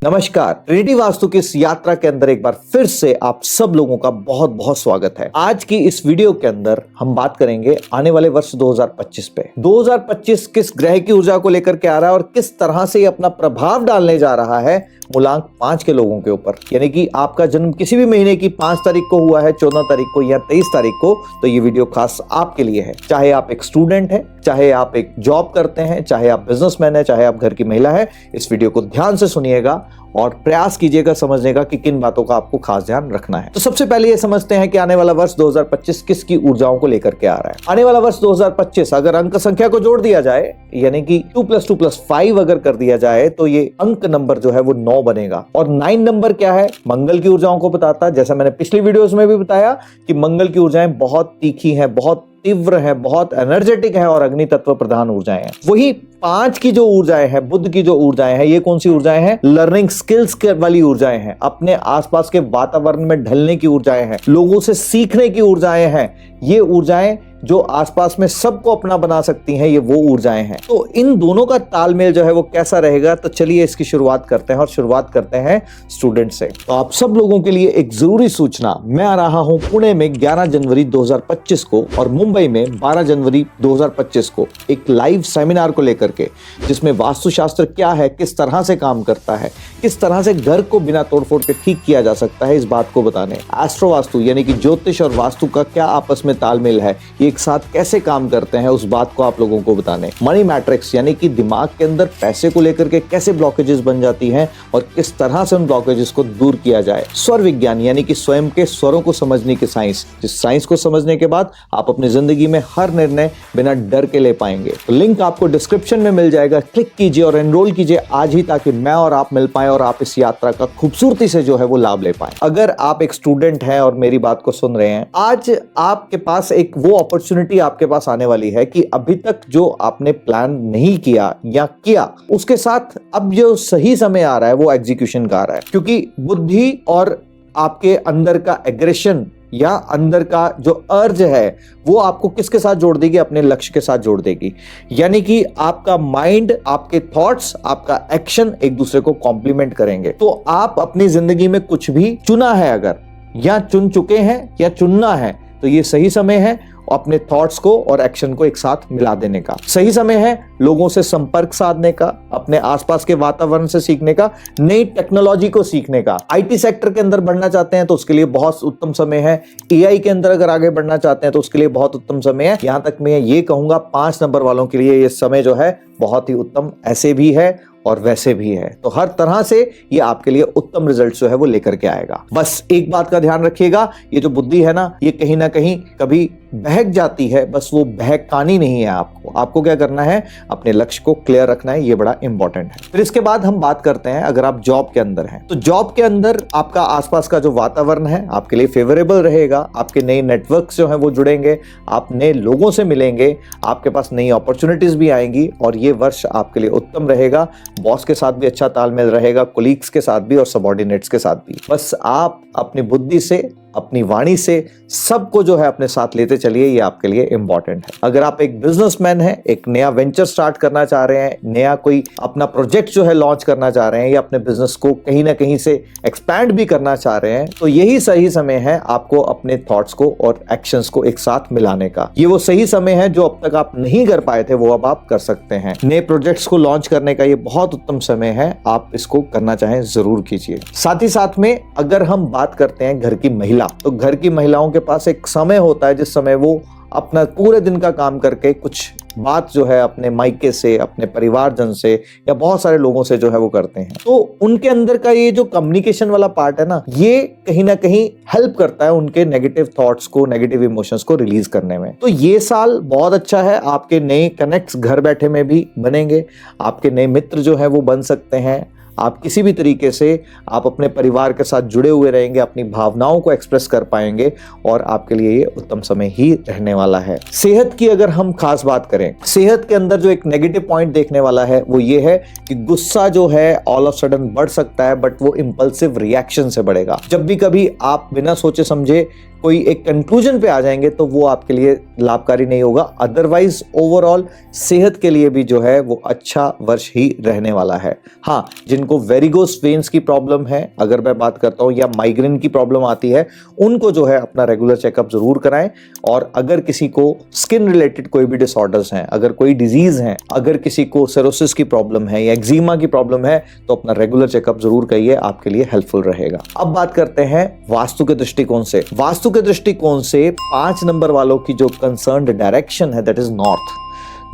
नमस्कार, ट्रिनिटी वास्तु की इस यात्रा के अंदर एक बार फिर से आप सब लोगों का बहुत बहुत स्वागत है। आज की इस वीडियो के अंदर हम बात करेंगे आने वाले वर्ष 2025 पे। 2025 किस ग्रह की ऊर्जा को लेकर के आ रहा है और किस तरह से ये अपना प्रभाव डालने जा रहा है मूलांक 5 के लोगों के ऊपर। यानी कि आपका जन्म किसी भी महीने की 5 तारीख को हुआ है, 14 तारीख को या 23 तारीख को, तो ये वीडियो खास आपके लिए है। चाहे आप एक स्टूडेंट हैं, चाहे आप एक जॉब करते हैं, चाहे आप बिजनेसमैन हैं, चाहे आप घर की महिला है, इस वीडियो को ध्यान से सुनिएगा और प्रयास कीजिएगा समझने का कि किन बातों का आपको खास ध्यान रखना है। तो सबसे पहले ये समझते हैं कि आने वाला वर्ष 2025 किसकी ऊर्जाओं को लेकर के आ रहा है। आने वाला वर्ष 2025 अगर अंक संख्या को जोड़ दिया जाए, यानी कि 2 + 2 + 5 अगर कर दिया जाए, तो ये अंक नंबर जो है वो 9 बनेगा। और 9 नंबर क्या है? मंगल की ऊर्जाओं को बताता है। जैसा मैंने पिछली वीडियोस में भी बताया कि मंगल की ऊर्जाएं बहुत तीखी हैं, बहुत तीव्र है, बहुत एनर्जेटिक है और अग्नि तत्व प्रधान ऊर्जाएं हैं। वही 5 की जो ऊर्जाएं हैं, बुध की जो ऊर्जाएं हैं, ये कौन सी ऊर्जाएं हैं? लर्निंग स्किल्स वाली ऊर्जाएं हैं, अपने आसपास के वातावरण में ढलने की ऊर्जाएं हैं, लोगों से सीखने की ऊर्जाएं हैं। ये ऊर्जाएं जो आसपास में सबको अपना बना सकती हैं, ये वो ऊर्जाएं हैं। तो इन दोनों का तालमेल जो है वो कैसा रहेगा? तो चलिए इसकी शुरुआत करते हैं और शुरुआत करते हैं स्टूडेंट से। तो आप सब लोगों के लिए एक जरूरी सूचना, मैं आ रहा हूं पुणे में 11 जनवरी 2025 को और मुंबई में 12 जनवरी 2025 को एक लाइव सेमिनार को लेकर के, जिसमें वास्तुशास्त्र क्या है, किस तरह से काम करता है, किस तरह से घर को बिना तोड़फोड़ के ठीक किया जा सकता है, इस बात को बताने। एस्ट्रो वास्तु यानी कि ज्योतिष और वास्तु का क्या आपस में तालमेल है, ये एक साथ कैसे काम करते हैं, उस बात को आप लोगों को बताने। मनी मैट्रिक्स यानी कि दिमाग के अंदर पैसे को लेकर के कैसे ब्लॉकेजेस बन जाती हैं और किस तरह से उन ब्लॉकेजेस को दूर किया जाए। स्वर विज्ञान यानी कि स्वयं के स्वरों को समझने की साइंस, जिस साइंस को समझने के बाद आप अपनी जिंदगी में हर निर्णय बिना डर के ले पाएंगे। तो लिंक आपको डिस्क्रिप्शन में मिल जाएगा, क्लिक कीजिए और एनरोल कीजिए आज ही, ताकि मैं और आप मिल पाए और आप इस यात्रा का खूबसूरती से जो है वो लाभ ले पाए। अगर आप एक स्टूडेंट हैं और मेरी बात को सुन रहे हैं, आज आपके पास एक वो अपॉर्चुनिटी आपके पास आने वाली है कि अभी तक जो आपने प्लान नहीं किया या किया, उसके साथ अब जो सही समय आ रहा है वो एग्जीक्यूशन का आ रहा है। क्योंकि बुद्धि और आपके अंदर का एग्रेशन या अंदर का जो अर्ज है वो आपको किसके साथ जोड़ देगी? अपने लक्ष्य के साथ जोड़ देगी। यानी कि आपका माइंड, आपके थॉट्स, आपका एक्शन एक दूसरे को कॉम्प्लीमेंट करेंगे। तो आप अपनी जिंदगी में कुछ भी चुना है अगर, या चुन चुके हैं या चुनना है, तो ये सही समय है अपने थॉट्स को और एक्शन को एक साथ मिला देने का। सही समय है लोगों से संपर्क साधने का, अपने आसपास के वातावरण से सीखने का, नई टेक्नोलॉजी को सीखने का। आईटी सेक्टर के अंदर बढ़ना चाहते हैं तो उसके लिए बहुत उत्तम समय है। एआई के अंदर अगर आगे बढ़ना चाहते हैं तो उसके लिए बहुत उत्तम समय है। यहां तक मैं ये कहूंगा 5 नंबर वालों के लिए ये समय जो है बहुत ही उत्तम ऐसे भी है और वैसे भी है। तो हर तरह से ये आपके लिए उत्तम रिजल्ट जो है वो लेकर के आएगा। बस एक बात का ध्यान रखिएगा, ये जो बुद्धि है ना, ये कहीं ना कहीं कभी बहक जाती है, बस वो बहकानी नहीं है। आपको क्या करना है? अपने लक्ष्य को क्लियर रखना है, ये बड़ा इंपॉर्टेंट है। फिर इसके बाद हम बात करते हैं, अगर आप जॉब के अंदर हैं तो जॉब के अंदर आपका आसपास का जो वातावरण है आपके लिए फेवरेबल रहेगा। आपके नए नेटवर्क्स जो है वो जुड़ेंगे, आप नए लोगों से मिलेंगे, आपके पास नई अपॉर्चुनिटीज भी आएंगी और ये वर्ष आपके लिए उत्तम रहेगा। बॉस के साथ भी अच्छा तालमेल रहेगा, कोलीग्स के साथ भी और सबऑर्डिनेट्स के साथ भी। बस आप अपनी बुद्धि से, अपनी वाणी से सबको जो है अपने साथ लेते चलिए, ये आपके लिए इंपॉर्टेंट है। अगर आप एक बिजनेसमैन हैं, एक नया वेंचर स्टार्ट करना चाह रहे हैं, नया कोई अपना प्रोजेक्ट जो है लॉन्च करना चाह रहे हैं या अपने बिजनेस को कहीं ना कहीं से एक्सपैंड भी करना चाह रहे हैं, तो यही सही समय है आपको अपने थॉट्स को और एक्शंस को एक साथ मिलाने का। ये वो सही समय है जो अब तक आप नहीं कर पाए थे, वो अब आप कर सकते हैं। नए प्रोजेक्ट्स को लॉन्च करने का ये बहुत उत्तम समय है, आप इसको करना चाहें जरूर कीजिए। साथ ही साथ में अगर हम बात करते हैं घर की महिला, तो घर की महिलाओं के पास एक समय होता है जिस समय वो अपना पूरे दिन का काम करके कुछ बात जो है अपने मायके से, अपने परिवारजन से या बहुत सारे लोगों से जो है वो करते हैं। तो उनके अंदर का ये जो कम्युनिकेशन वाला पार्ट है ना, ये कहीं ना कहीं हेल्प करता है उनके नेगेटिव थॉट्स को, नेगेटिव इमोशंस को रिलीज करने में। तो ये साल बहुत अच्छा है, आपके नए कनेक्ट्स घर बैठे में भी बनेंगे, आपके नए मित्र जो है वो बन सकते हैं। आप किसी भी तरीके से आप अपने परिवार के साथ जुड़े हुए रहेंगे, अपनी भावनाओं को एक्सप्रेस कर पाएंगे और आपके लिए ये उत्तम समय ही रहने वाला है। सेहत की अगर हम खास बात करें, सेहत के अंदर जो एक नेगेटिव पॉइंट देखने वाला है वो ये है कि गुस्सा जो है ऑल ऑफ सडन बढ़ सकता है, बट वो इंपल्सिव रिएक्शन से बढ़ेगा। जब भी कभी आप बिना सोचे समझे कोई एक कंक्लूजन पे आ जाएंगे तो वो आपके लिए लाभकारी नहीं होगा। अदरवाइज ओवरऑल सेहत के लिए भी जो है वो अच्छा वर्ष ही रहने वाला है। हाँ, जिनको वेरिगोस वेन्स की प्रॉब्लम है, अगर मैं बात करता हूं, या माइग्रेन की प्रॉब्लम आती है, उनको जो है अपना रेगुलर चेकअप जरूर कराएं। और अगर किसी को स्किन रिलेटेड कोई भी डिसऑर्डर्स हैं, अगर कोई डिजीज है, अगर किसी को सेरोसिस की प्रॉब्लम है या एक्जिमा की प्रॉब्लम है, तो अपना रेगुलर चेकअप जरूर करिए, आपके लिए हेल्पफुल रहेगा। अब बात करते हैं वास्तु के दृष्टिकोण से। वास्तु के दृष्टिकोण से 5 नंबर वालों की जो कंसर्न्ड डायरेक्शन है दैट इज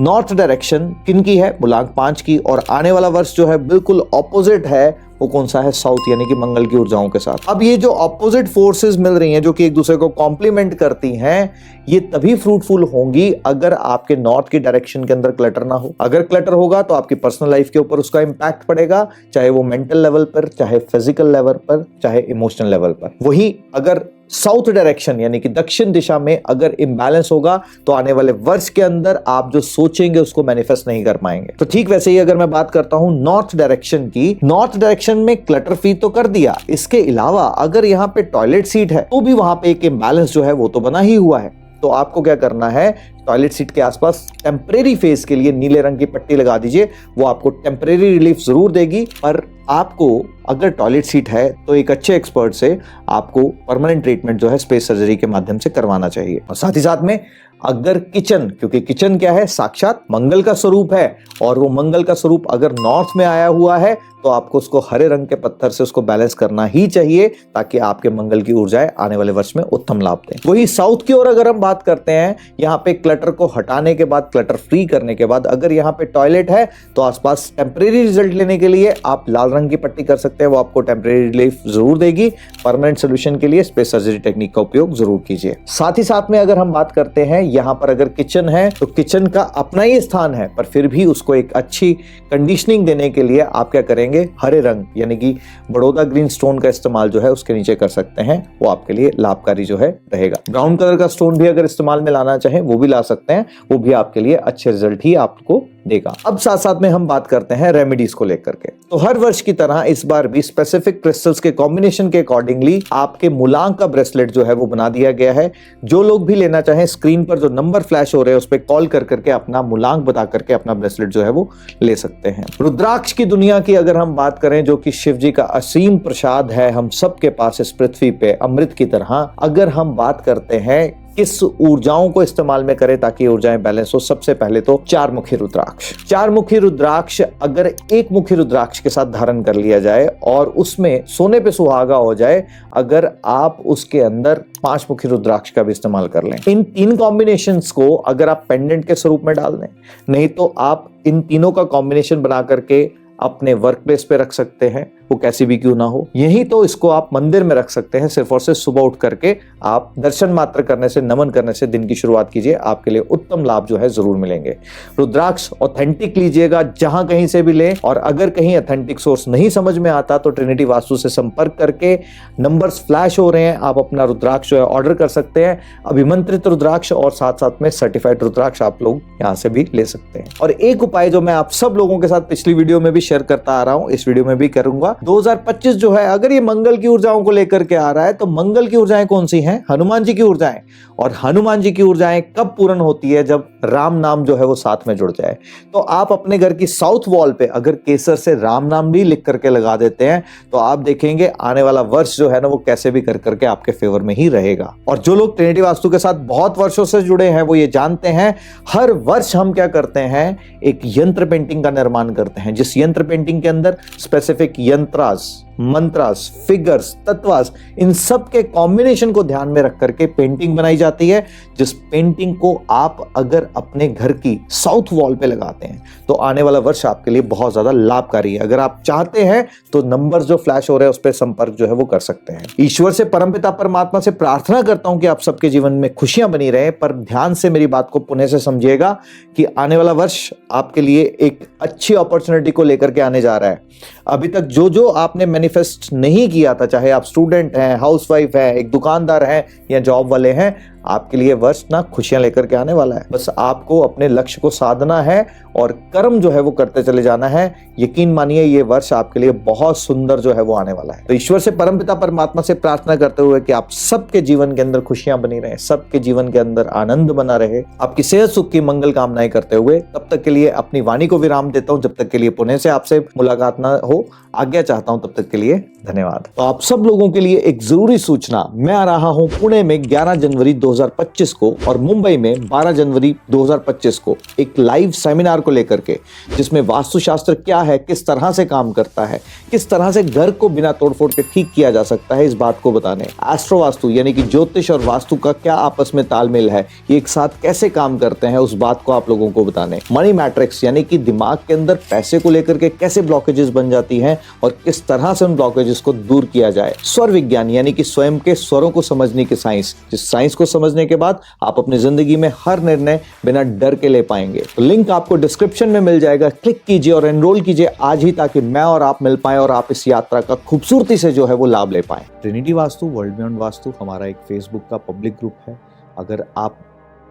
नॉर्थ डायरेक्शन किनकी है? मूलांक 5 की। और आने वाला वर्ष जो है बिल्कुल ऑपोजिट है, वो कौन सा है? साउथ, यानी कि मंगल की ऊर्जाओं के साथ। अब ये जो ऑपोजिट फोर्सेस मिल रही हैं जो कि एक दूसरे को कॉम्प्लीमेंट करती हैं, ये तभी फ्रूटफुल होंगी अगर आपके नॉर्थ की डायरेक्शन के अंदर क्लटर ना हो। अगर क्लटर होगा तो आपकी पर्सनल लाइफ के ऊपर उसका इंपैक्ट पड़ेगा, चाहे वो मेंटल लेवल पर, चाहे फिजिकल लेवल पर, चाहे इमोशनल लेवल पर। वही अगर साउथ डायरेक्शन यानी कि दक्षिण दिशा में अगर इंबैलेंस होगा तो आने वाले वर्ष के अंदर आप जो सोचेंगे उसको मैनिफेस्ट नहीं कर पाएंगे। तो ठीक वैसे ही अगर मैं बात करता हूं नॉर्थ डायरेक्शन की, नॉर्थ डायरेक्शन में क्लटर फ्री तो कर दिया, इसके अलावा अगर यहां पे टॉयलेट सीट है तो भी वहां पे एक इंबैलेंस जो है वो तो बना ही हुआ है। तो आपको क्या करना है, टॉयलेट सीट के आसपास टेम्परेरी फेज के लिए नीले रंग की पट्टी लगा दीजिए, वो आपको टेम्परेरी रिलीफ जरूर देगी। पर आपको अगर टॉयलेट सीट है तो एक अच्छे एक्सपर्ट से आपको परमानेंट ट्रीटमेंट जो है स्पेस सर्जरी के माध्यम से करवाना चाहिए। और साथ ही साथ में अगर किचन, क्योंकि किचन क्या है, साक्षात मंगल का स्वरूप है, और वो मंगल का स्वरूप अगर नॉर्थ में आया हुआ है तो आपको उसको हरे रंग के पत्थर से उसको बैलेंस करना ही चाहिए, ताकि आपके मंगल की ऊर्जाएं आने वाले वर्ष में उत्तम लाभ दें। वही साउथ की ओर अगर हम बात करते हैं, यहाँ पे क्लटर को हटाने के बाद, क्लटर फ्री करने के बाद अगर यहाँ पे टॉयलेट है तो आसपास टेम्परेरी रिजल्ट लेने के लिए आप लाल रंग की पट्टी कर सकते हैं, वो आपको टेम्परेरी रिलीफ जरूर देगी। परमानेंट सोल्यूशन के लिए स्पेस सर्जरी टेक्निक का उपयोग जरूर कीजिए। साथ ही साथ में अगर हम बात करते हैं, यहाँ पर अगर किचन है तो किचन का अपना ही स्थान है, पर फिर भी उसको एक अच्छी कंडीशनिंग देने के लिए आप क्या करेंगे, हरे रंग यानी कि बड़ौदा ग्रीन स्टोन का इस्तेमाल जो है उसके नीचे कर सकते हैं, वो आपके लिए लाभकारी जो है रहेगा। ब्राउन कलर का स्टोन भी अगर इस्तेमाल में लाना चाहें वो भी ला सकते हैं, वो भी आपके लिए अच्छे रिजल्ट ही आपको देगा। अब साथ साथ में हम बात करते हैं रेमेडीज को लेकर के। तो हर वर्ष की तरह इस बार भी स्पेसिफिक क्रिस्टल्स के कॉम्बिनेशन के अकॉर्डिंगली आपके मूलांक का ब्रेसलेट जो है वो बना दिया गया है। जो लोग भी लेना चाहें, स्क्रीन पर जो नंबर फ्लैश हो रहे हैं उस पर कॉल कर करके अपना मूलांक बता करके अपना ब्रेसलेट जो है वो ले सकते हैं। रुद्राक्ष की दुनिया की अगर हम बात करें, जो कि शिव जी का असीम प्रसाद है हम सबके पास इस पृथ्वी पे अमृत की तरह, अगर हम बात करते हैं किस ऊर्जाओं को इस्तेमाल में करें ताकि ऊर्जाएं बैलेंस हो, सबसे पहले तो 4 मुखी रुद्राक्ष। 4 मुखी रुद्राक्ष अगर 1 मुखी रुद्राक्ष के साथ धारण कर लिया जाए और उसमें सोने पे सुहागा हो जाए, अगर आप उसके अंदर 5 मुखी रुद्राक्ष का भी इस्तेमाल कर लें। इन 3 कॉम्बिनेशंस को अगर आप पेंडेंट के स्वरूप में डाल दें, नहीं तो आप इन तीनों का कॉम्बिनेशन बना करके अपने वर्क प्लेस पे रख सकते हैं, वो कैसी भी क्यों ना हो। यही तो इसको आप मंदिर में रख सकते हैं। सिर्फ और सिर्फ सुबह उठ करके आप दर्शन मात्र करने से, नमन करने से दिन की शुरुआत कीजिए, आपके लिए उत्तम लाभ जो है जरूर मिलेंगे। रुद्राक्ष ऑथेंटिक लीजिएगा, जहां कहीं से भी लें, और अगर कहीं ऑथेंटिक सोर्स नहीं समझ में आता तो ट्रिनिटी वास्तु से संपर्क करके, नंबर्स फ्लैश हो रहे हैं, आप अपना रुद्राक्ष जो है ऑर्डर कर सकते हैं। अभिमंत्रित रुद्राक्ष और साथ साथ में सर्टिफाइड रुद्राक्ष आप लोग यहाँ से भी ले सकते हैं। और एक उपाय जो मैं आप सब लोगों के साथ पिछली वीडियो में भी शेयर करता आ रहा हूं, इस वीडियो में भी करूंगा। 2025 जो है अगर ये मंगल की ऊर्जाओं को लेकर के आ रहा है, तो मंगल की ऊर्जाएं कौन सी हैं? हनुमान जी की ऊर्जाएं। और हनुमान जी की ऊर्जाएं कब पूर्ण होती है? जब राम नाम जो है वो साथ में जुड़ जाए। तो आप अपने घर की साउथ वॉल पे अगर केसर से राम नाम भी लिख करके लगा देते हैं तो आप देखेंगे आने वाला वर्ष जो है ना वो कैसे भी कर करके आपके फेवर में ही रहेगा। और जो लोग ट्रिनिटी वास्तु के साथ बहुत वर्षों से जुड़े हैं वो ये जानते हैं, हर वर्ष हम क्या करते हैं, एक यंत्र पेंटिंग का निर्माण करते हैं, जिस यंत्र पेंटिंग के अंदर स्पेसिफिक यंत्रास, मंत्रास, फिगर्स, तत्वास, इन सब के कॉम्बिनेशन को ध्यान में रख करके पेंटिंग बनाई जाती है। जिस पेंटिंग को आप अगर अपने घर की साउथ वॉल पे लगाते हैं तो आने वाला वर्ष आपके लिए बहुत ज्यादा लाभकारी है। अगर आप चाहते हैं तो नंबर जो फ्लैश हो रहे हैं उस पर संपर्क जो है वो कर सकते हैं। ईश्वर से, परमपिता परमात्मा से प्रार्थना करता हूं कि आप सबके जीवन में खुशियां बनी रहे, पर ध्यान से मेरी बात को पुनः से समझिएगा कि आने वाला वर्ष आपके लिए एक अच्छी अपॉर्चुनिटी को लेकर के आने जा रहा है। अभी तक जो आपने मैनिफेस्ट नहीं किया था, चाहे आप स्टूडेंट हैं, हाउसवाइफ हैं, एक दुकानदार हैं या जॉब वाले हैं, आपके लिए वर्ष ना खुशियां लेकर के आने वाला है। बस आपको अपने लक्ष्य को साधना है और कर्म जो है वो करते चले जाना है। यकीन मानिए ये वर्ष आपके लिए बहुत सुंदर जो है वो आने वाला है। तो ईश्वर से, परमपिता परमात्मा से प्रार्थना करते हुए कि आप सबके जीवन के अंदर खुशियां बनी रहे, सबके जीवन के अंदर आनंद बना रहे, आपकी सेहत सुख की मंगल कामनाएं करते हुए तब तक के लिए अपनी वाणी को विराम देता हूं। जब तक के लिए पुणे से आपसे मुलाकात ना हो आज्ञा चाहता हूं, तब तक के लिए धन्यवाद। तो आप सब लोगों के लिए एक जरूरी सूचना, मैं आ रहा हूं पुणे में 11 जनवरी 2025 को और मुंबई में 12 जनवरी 2025 को एक लाइव सेमिनार को लेकर के, जिसमें वास्तुशास्त्र क्या है, किस तरह से काम करता है, किस तरह से घर को बिना तोड़फोड़ के ठीक किया जा सकता है, इस बात को बताने, एस्ट्रो वास्तु यानी कि ज्योतिष और वास्तु का क्या आपस में तालमेल है, ये एक साथ कैसे काम करते हैं, उस बात को आप लोगों को बताने, मनी मैट्रिक्स यानी कि दिमाग के अंदर पैसे को लेकर के कैसे ब्लॉकेजेस बन जाती हैं और किस तरह से उन ब्लॉकेजेस को दूर किया जाए, स्वर विज्ञान यानी कि स्वयं के स्वरों को समझने की साइंस, जिस साइंस को समझने के बाद आप अपनी जिंदगी में हर निर्णय बिना डर के ले पाएंगे। तो लिंक आपको डिस्क्रिप्शन में मिल जाएगा, क्लिक कीजिए और एनरोल कीजिए आज ही, ताकि मैं और आप मिल पाए और आप इस यात्रा का खूबसूरती से जो है वो लाभ ले पाए। Trinity vastu, world beyond vastu हमारा एक फेसबुक का पब्लिक ग्रुप है। अगर आप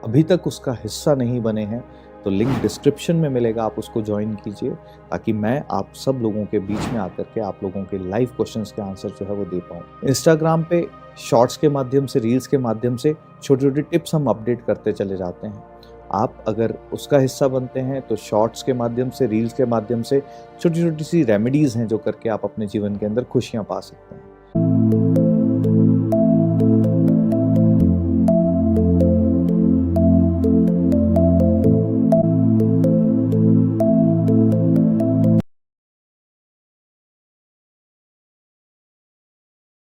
अभी तक उसका हिस्सा नहीं बने हैं तो लिंक डिस्क्रिप्शन में मिलेगा, आप उसको ज्वाइन कीजिए, ताकि मैं आप सब लोगों के बीच में आकर के आप लोगों के लाइव क्वेश्चंस के आंसर जो है वो दे पाऊँ। इंस्टाग्राम पे शॉर्ट्स के माध्यम से, रील्स के माध्यम से छोटी छोटी टिप्स हम अपडेट करते चले जाते हैं। आप अगर उसका हिस्सा बनते हैं तो शॉर्ट्स के माध्यम से, रील्स के माध्यम से छोटी छोटी सी रेमेडीज़ हैं जो करके आप अपने जीवन के अंदर खुशियाँ पा सकते हैं।